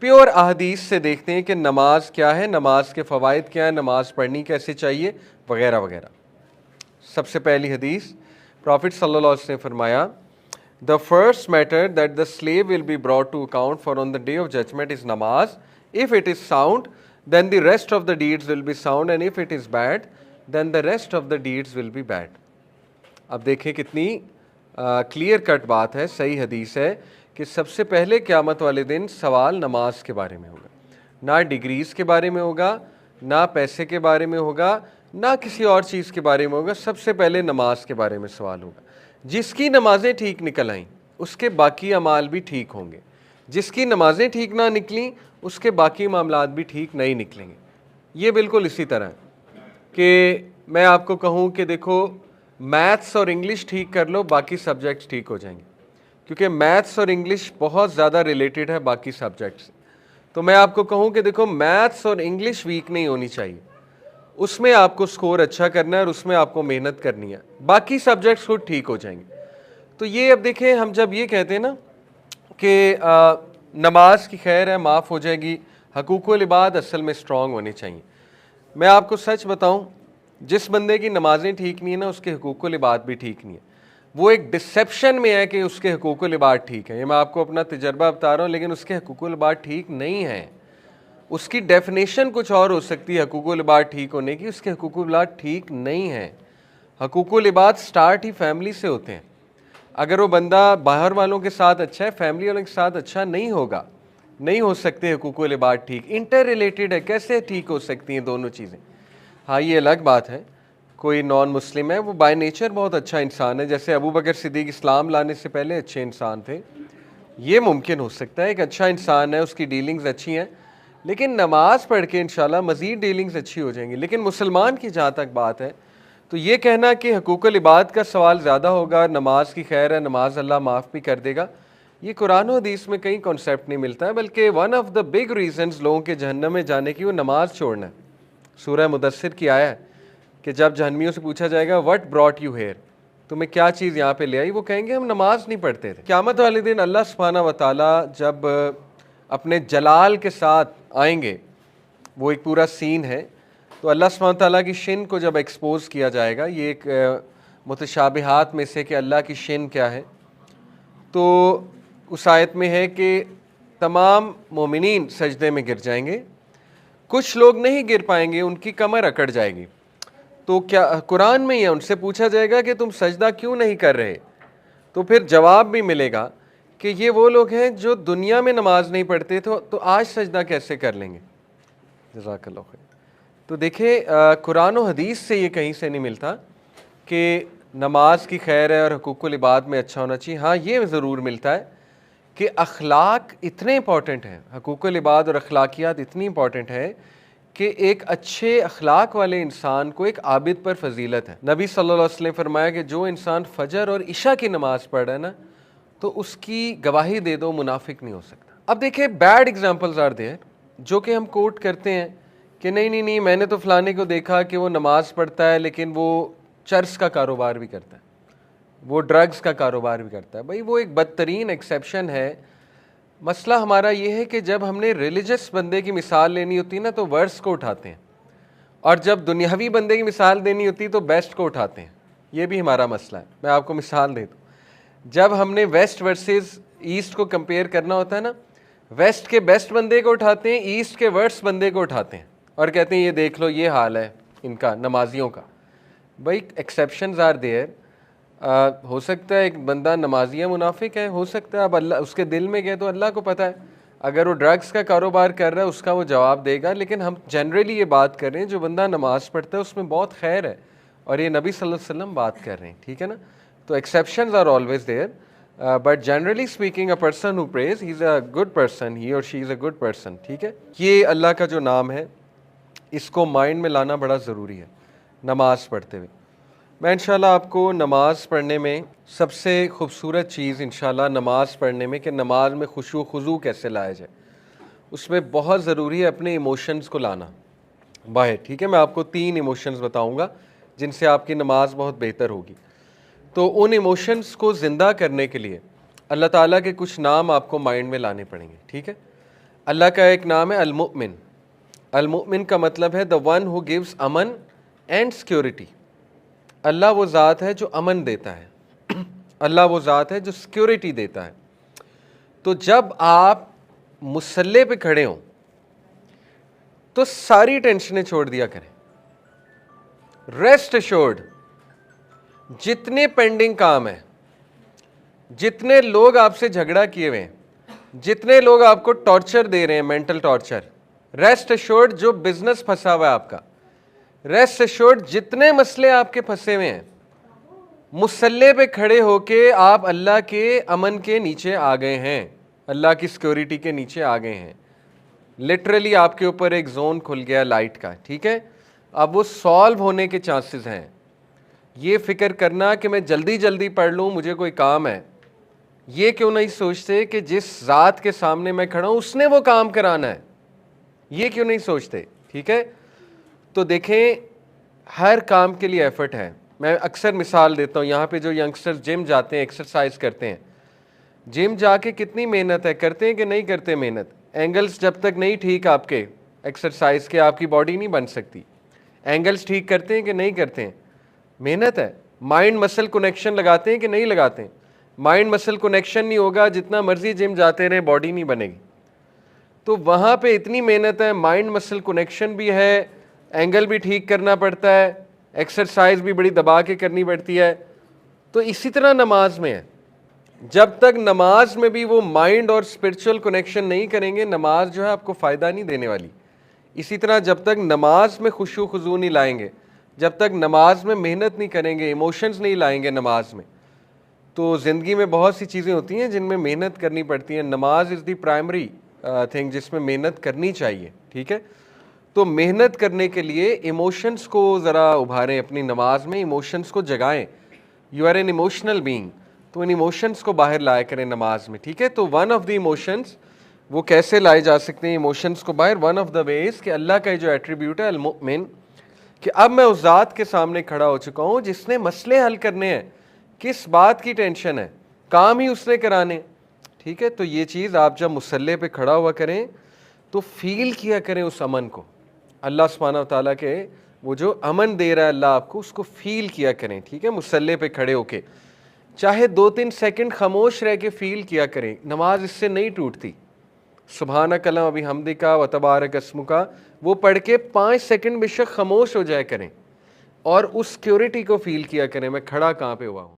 Pure احادیث سے دیکھتے ہیں کہ نماز کیا ہے, نماز کے فوائد کیا ہیں, نماز پڑھنی کیسے چاہیے وغیرہ وغیرہ. سب سے پہلی حدیث پرافٹ صلی اللہ علیہ وسلم نے فرمایا, The first matter that the slave will be brought to account for on the day of judgment is namaz. If it is sound, then the rest of the deeds will be sound, and if it is bad, then the rest of the deeds will be bad. اب دیکھیں کتنی clear cut بات ہے, صحیح حدیث ہے کہ سب سے پہلے قیامت والے دن سوال نماز کے بارے میں ہوگا, نہ ڈگریز کے بارے میں ہوگا, نہ پیسے کے بارے میں ہوگا, نہ کسی اور چیز کے بارے میں ہوگا. سب سے پہلے نماز کے بارے میں سوال ہوگا. جس کی نمازیں ٹھیک نکل آئیں اس کے باقی اعمال بھی ٹھیک ہوں گے, جس کی نمازیں ٹھیک نہ نکلیں اس کے باقی معاملات بھی ٹھیک نہیں نکلیں گے. یہ بالکل اسی طرح ہے کہ میں آپ کو کہوں کہ دیکھو میتھس اور انگلش ٹھیک کر لو, باقی سبجیکٹس ٹھیک ہو جائیں گے, کیونکہ میتھس اور انگلش بہت زیادہ ریلیٹڈ ہے باقی سبجیکٹس سے. تو میں آپ کو کہوں کہ دیکھو میتھس اور انگلش ویک نہیں ہونی چاہیے, اس میں آپ کو سکور اچھا کرنا ہے اور اس میں آپ کو محنت کرنی ہے, باقی سبجیکٹس خود ٹھیک ہو جائیں گے. تو یہ اب دیکھیں ہم جب یہ کہتے ہیں نا کہ نماز کی خیر ہے معاف ہو جائے گی, حقوق العباد اصل میں اسٹرانگ ہونے چاہیے. میں آپ کو سچ بتاؤں, جس بندے کی نمازیں ٹھیک نہیں ہیں نا اس کے حقوق العباد بھی ٹھیک نہیں ہے. وہ ایک ڈسیپشن میں ہے کہ اس کے حقوق العباد ٹھیک ہیں, یہ میں آپ کو اپنا تجربہ بتا رہا ہوں, لیکن اس کے حقوق العباد ٹھیک نہیں ہیں. اس کی ڈیفینیشن کچھ اور ہو سکتی ہے حقوق العباد ٹھیک ہونے کی, اس کے حقوق العباد ٹھیک نہیں ہیں. حقوق العباد سٹارٹ ہی فیملی سے ہوتے ہیں. اگر وہ بندہ باہر والوں کے ساتھ اچھا ہے, فیملی والوں کے ساتھ اچھا نہیں ہوگا, نہیں ہو سکتے حقوق العباد ٹھیک. انٹر ریلیٹڈ ہے, کیسے ٹھیک ہو سکتی ہیں دونوں چیزیں؟ ہاں یہ الگ بات ہے, کوئی نان مسلم ہے وہ بائی نیچر بہت اچھا انسان ہے, جیسے ابو بکر صدیق اسلام لانے سے پہلے اچھے انسان تھے, یہ ممکن ہو سکتا ہے, ایک اچھا انسان ہے, اس کی ڈیلنگز اچھی ہیں, لیکن نماز پڑھ کے انشاءاللہ مزید ڈیلنگز اچھی ہو جائیں گی. لیکن مسلمان کی جہاں تک بات ہے تو یہ کہنا کہ حقوق العباد کا سوال زیادہ ہوگا, نماز کی خیر ہے, نماز اللہ معاف بھی کر دے گا, یہ قرآن و حدیث میں کہیں کانسیپٹ نہیں ملتا ہے. بلکہ one of the big reasons لوگوں کے جہنم میں جانے کی وہ نماز چھوڑنا ہے. سورہ مدثر کی آیا ہے کہ جب جہنمیوں سے پوچھا جائے گا وٹ براٹ یو ہیئر, تمہیں کیا چیز یہاں پہ لے آئی, وہ کہیں گے ہم نماز نہیں پڑھتے تھے. قیامت والے دن اللہ سبحانہ و تعالیٰ جب اپنے جلال کے ساتھ آئیں گے, وہ ایک پورا سین ہے, تو اللہ سبحانہ تعالیٰ کی شن کو جب ایکسپوز کیا جائے گا, یہ ایک متشابہات میں سے کہ اللہ کی شن کیا ہے, تو اس آیت میں ہے کہ تمام مومنین سجدے میں گر جائیں گے, کچھ لوگ نہیں گر پائیں گے, ان کی کمر اکڑ جائے گی. تو کیا قرآن میں ہی ہے, ان سے پوچھا جائے گا کہ تم سجدہ کیوں نہیں کر رہے, تو پھر جواب بھی ملے گا کہ یہ وہ لوگ ہیں جو دنیا میں نماز نہیں پڑھتے تھے, تو آج سجدہ کیسے کر لیں گے. جزاک اللہ خیر. تو دیکھیں قرآن و حدیث سے یہ کہیں سے نہیں ملتا کہ نماز کی خیر ہے اور حقوق العباد میں اچھا ہونا چاہیے. ہاں یہ ضرور ملتا ہے کہ اخلاق اتنے امپورٹنٹ ہیں, حقوق العباد اور اخلاقیات اتنی امپورٹنٹ ہے کہ ایک اچھے اخلاق والے انسان کو ایک عابد پر فضیلت ہے. نبی صلی اللہ علیہ وسلم نے فرمایا کہ جو انسان فجر اور عشاء کی نماز پڑھ رہا ہے نا, تو اس کی گواہی دے دو منافق نہیں ہو سکتا. اب دیکھیں بیڈ ایگزامپلز آر دیئر, جو کہ ہم کوٹ کرتے ہیں کہ نہیں میں نے تو فلانے کو دیکھا کہ وہ نماز پڑھتا ہے لیکن وہ چرس کا کاروبار بھی کرتا ہے, وہ ڈرگز کا کاروبار بھی کرتا ہے. بھائی وہ ایک بدترین ایکسیپشن ہے. مسئلہ ہمارا یہ ہے کہ جب ہم نے ریلیجس بندے کی مثال لینی ہوتی ہے نا تو ورس کو اٹھاتے ہیں, اور جب دنیاوی بندے کی مثال دینی ہوتی ہے تو بیسٹ کو اٹھاتے ہیں. یہ بھی ہمارا مسئلہ ہے. میں آپ کو مثال دے دوں, جب ہم نے ویسٹ ورسز ایسٹ کو کمپیئر کرنا ہوتا ہے نا, ویسٹ کے بیسٹ بندے کو اٹھاتے ہیں, ایسٹ کے ورس بندے کو اٹھاتے ہیں, اور کہتے ہیں یہ دیکھ لو یہ حال ہے ان کا نمازیوں کا. بھائی ایکسیپشنز آر دیئر. ہو سکتا ہے ایک بندہ نمازی منافق ہے, ہو سکتا ہے, اب اللہ اس کے دل میں گئے تو اللہ کو پتہ ہے. اگر وہ ڈرگز کا کاروبار کر رہا ہے اس کا وہ جواب دے گا, لیکن ہم جنرلی یہ بات کر رہے ہیں جو بندہ نماز پڑھتا ہے اس میں بہت خیر ہے, اور یہ نبی صلی اللہ علیہ وسلم بات کر رہے ہیں, ٹھیک ہے نا. تو exceptions are always there, but generally speaking a person who prays he is a good person, he or she is a good person, ٹھیک ہے. یہ اللہ کا جو نام ہے اس کو مائنڈ میں لانا بڑا ضروری ہے نماز پڑھتے ہوئے. میں انشاءاللہ آپ کو نماز پڑھنے میں سب سے خوبصورت چیز انشاءاللہ نماز پڑھنے میں کہ نماز میں خشوع و خضوع کیسے لایا جائے, اس میں بہت ضروری ہے اپنے ایموشنز کو لانا باہر, ٹھیک ہے. میں آپ کو 3 ایموشنز بتاؤں گا جن سے آپ کی نماز بہت بہتر ہوگی. تو ان ایموشنز کو زندہ کرنے کے لیے اللہ تعالیٰ کے کچھ نام آپ کو مائنڈ میں لانے پڑیں گے, ٹھیک ہے. اللہ کا ایک نام ہے المؤمن. المؤمن کا مطلب ہے the one who gives امن اینڈ سیکورٹی. اللہ وہ ذات ہے جو امن دیتا ہے, اللہ وہ ذات ہے جو سیکورٹی دیتا ہے. تو جب آپ مصلے پہ کھڑے ہوں تو ساری ٹینشنیں چھوڑ دیا کریں. ریسٹ ایشورڈ, جتنے پینڈنگ کام ہیں, جتنے لوگ آپ سے جھگڑا کیے ہوئے ہیں, جتنے لوگ آپ کو ٹارچر دے رہے ہیں, مینٹل ٹارچر, ریسٹ ایشورڈ جو بزنس پھنسا ہوا ہے آپ کا, ریسٹ ایشورڈ جتنے مسئلے آپ کے پھنسے ہوئے ہیں, مصلے پہ کھڑے ہو کے آپ اللہ کے امن کے نیچے آ گئے ہیں, اللہ کی سیکورٹی کے نیچے آ گئے ہیں. لٹرلی آپ کے اوپر ایک زون کھل گیا لائٹ کا, ٹھیک ہے. اب وہ سالو ہونے کے چانسز ہیں. یہ فکر کرنا کہ میں جلدی جلدی پڑھ لوں, مجھے کوئی کام ہے, یہ کیوں نہیں سوچتے کہ جس ذات کے سامنے میں کھڑا ہوں اس نے وہ کام کرانا ہے, یہ کیوں نہیں سوچتے, ٹھیک ہے. تو دیکھیں ہر کام کے لیے ایفرٹ ہے. میں اکثر مثال دیتا ہوں, یہاں پہ جو ینگسٹر جم جاتے ہیں, ایکسرسائز کرتے ہیں, جم جا کے کتنی محنت ہے, کرتے ہیں کہ نہیں کرتے محنت. اینگلز جب تک نہیں ٹھیک آپ کے ایکسرسائز کے, آپ کی باڈی نہیں بن سکتی. اینگلز ٹھیک کرتے ہیں کہ نہیں کرتے ہیں, محنت ہے. مائنڈ مسل کنیکشن لگاتے ہیں کہ نہیں لگاتے ہیں, مائنڈ مسل کنیکشن نہیں ہوگا جتنا مرضی جم جاتے رہے باڈی نہیں بنے گی. تو وہاں پہ اتنی محنت ہے, مائنڈ مسل کنیکشن بھی ہے, اینگل بھی ٹھیک کرنا پڑتا ہے, ایکسرسائز بھی بڑی دبا کے کرنی پڑتی ہے. تو اسی طرح نماز میں ہے, جب تک نماز میں بھی وہ مائنڈ اور اسپرچول کنیکشن نہیں کریں گے, نماز جو ہے آپ کو فائدہ نہیں دینے والی. اسی طرح جب تک نماز میں خشوع و خضوع نہیں لائیں گے, جب تک نماز میں محنت نہیں کریں گے, ایموشنز نہیں لائیں گے نماز میں, تو زندگی میں بہت سی چیزیں ہوتی ہیں جن میں محنت کرنی پڑتی ہیں. نماز از دی پرائمری تھنگ جس میں محنت کرنی چاہیے, ٹھیک ہے. تو محنت کرنے کے لیے ایموشنز کو ذرا ابھاریں اپنی نماز میں, ایموشنز کو جگائیں. You are an emotional being, تو ان ایموشنز کو باہر لایا کریں نماز میں, ٹھیک ہے. تو ون آف دی ایموشنز وہ کیسے لائے جا سکتے ہیں ایموشنز کو باہر, ون آف دا ویز کہ اللہ کا جو ایٹریبیوٹ ہے المؤمن, کہ اب میں اس ذات کے سامنے کھڑا ہو چکا ہوں جس نے مسئلے حل کرنے ہیں, کس بات کی ٹینشن ہے, کام ہی اس نے کرانے, ٹھیک ہے. تو یہ چیز آپ جب مصلے پہ کھڑا ہوا کریں تو فیل کیا کریں اس امن کو, اللہ سبحانہ و تعالیٰ کے وہ جو امن دے رہا ہے اللہ آپ کو, اس کو فیل کیا کریں, ٹھیک ہے. مصلے پہ کھڑے ہو کے چاہے 2-3 سیکنڈ خاموش رہ کے فیل کیا کریں, نماز اس سے نہیں ٹوٹتی. سبحانک اللہم و بحمدک و تبارک اسمک, وہ پڑھ کے 5 سیکنڈ بے شک خاموش ہو جائے کریں اور اس سیکورٹی کو فیل کیا کریں, میں کھڑا کہاں پہ ہوا ہوں.